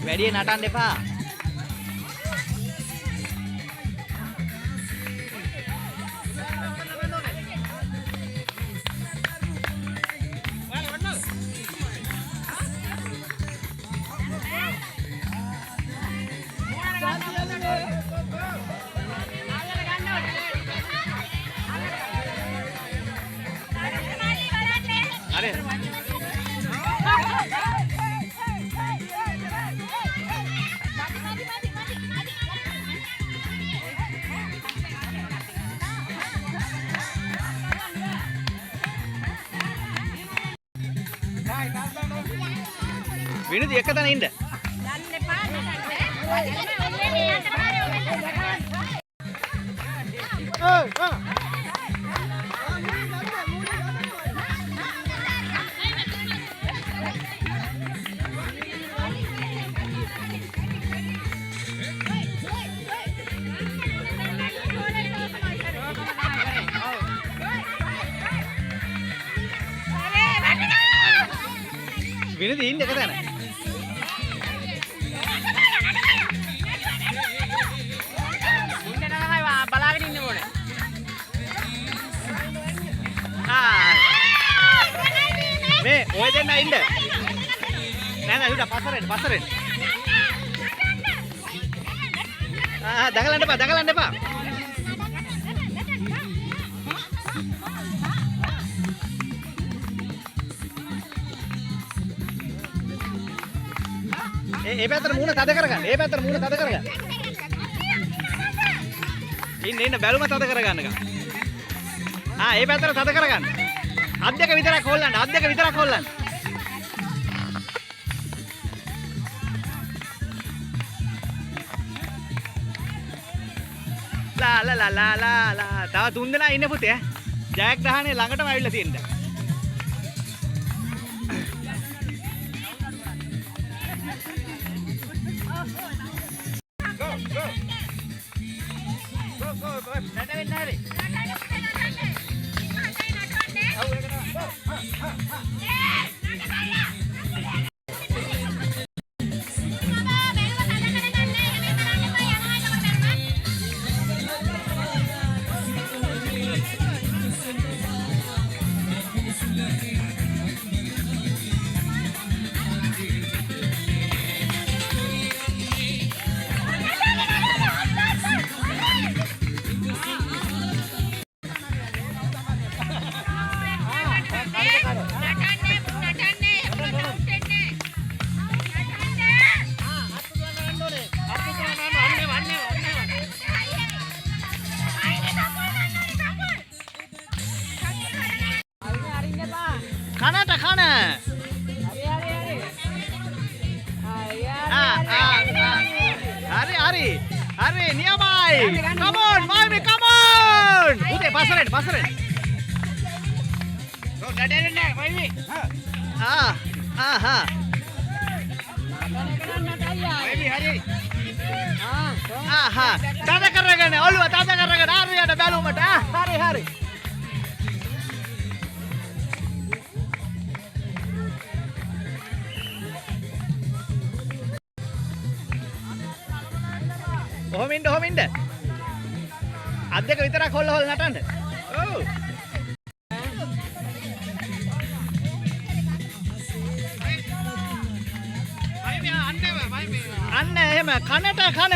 වැඩි නටන්න එපා. විනුදි එක තැන ඉන්න. යන්න එපා විනුදි ඉන්න එක තැන. බලාගෙන ඉන්න ඕනේ. මේ ඔය දෙන්න ඉන්න. නෑ උඩ පස්සරෙන්. දඟලන්න එපා. ඒ පැත්තට මූණ තද කරගන්න. ඉන්න බැලුම තද කරගන්නක. ඒ පැත්තට තද කරගන්න. අත් දෙක විතරක් හොල්ලන්න. ලා. තව 3 දෙනා ඉන්න පුතේ. ජයග්‍රහණය ළඟටම ඇවිල්ලා තියෙන්න. Hari niamai. Come on, Malmi, come on. Putih pasarin. Go, dadain nak, Malmi. Malmi, hari. Tata karragan, Oluwa tata karragan. Hari ada belum ada. Hari. ඔහොම ඉන්න. අත් දෙක විතරක් හොල්ල නටන්න. ඔව්. අන්න එහෙම කනට කන.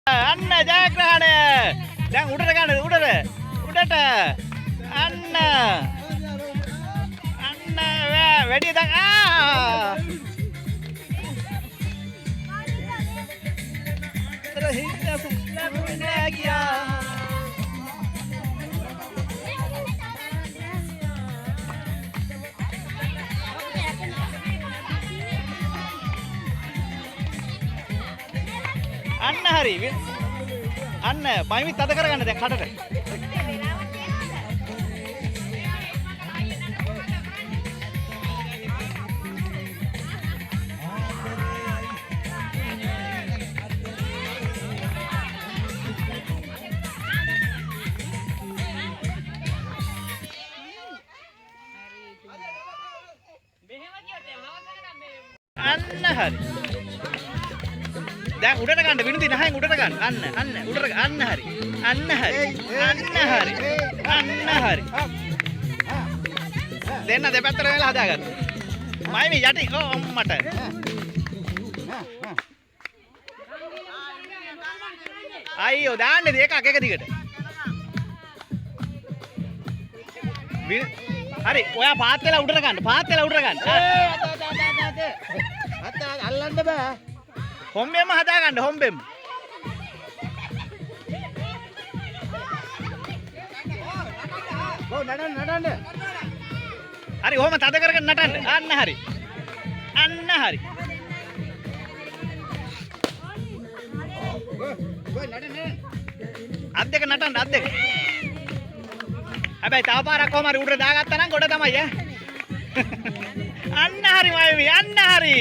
අන්න ජයග්‍රහණය. දැන් උඩට ගන්න උඩට. අන්න වැඩි දැන් අන්න හරි. අන්න මයිමිත් අද කරගන්න දැන් කටට. අන්න හරි. දැන් උඩට ගන්න විනුති නහයෙන් උඩට ගන්න. අන්න උඩට අන්න හරි. දෙන්න දෙපැත්තට වෙලා හදාගන්න. මයිමි යටි අම්මට. අයියෝ දාන්නේ දෙකක් එක දිගට. හරි ඔයා පාත් වෙලා උඩට ගන්න. අත අල්ලන්න බෑ. හොම්බෙම හදා ගන්න හොම්බෙම. ඔව් නඩන්න. හරි ඔහම තද කරගෙන නටන්න. අන්න හරි. අත් දෙක නටන්න අත් දෙක. හැබැයි තව පාරක් කොහම හරි උඩට දාගත්තා නම් ගොඩ තමයි ඈ. අන්න හරි මයිමි අන්න හරි.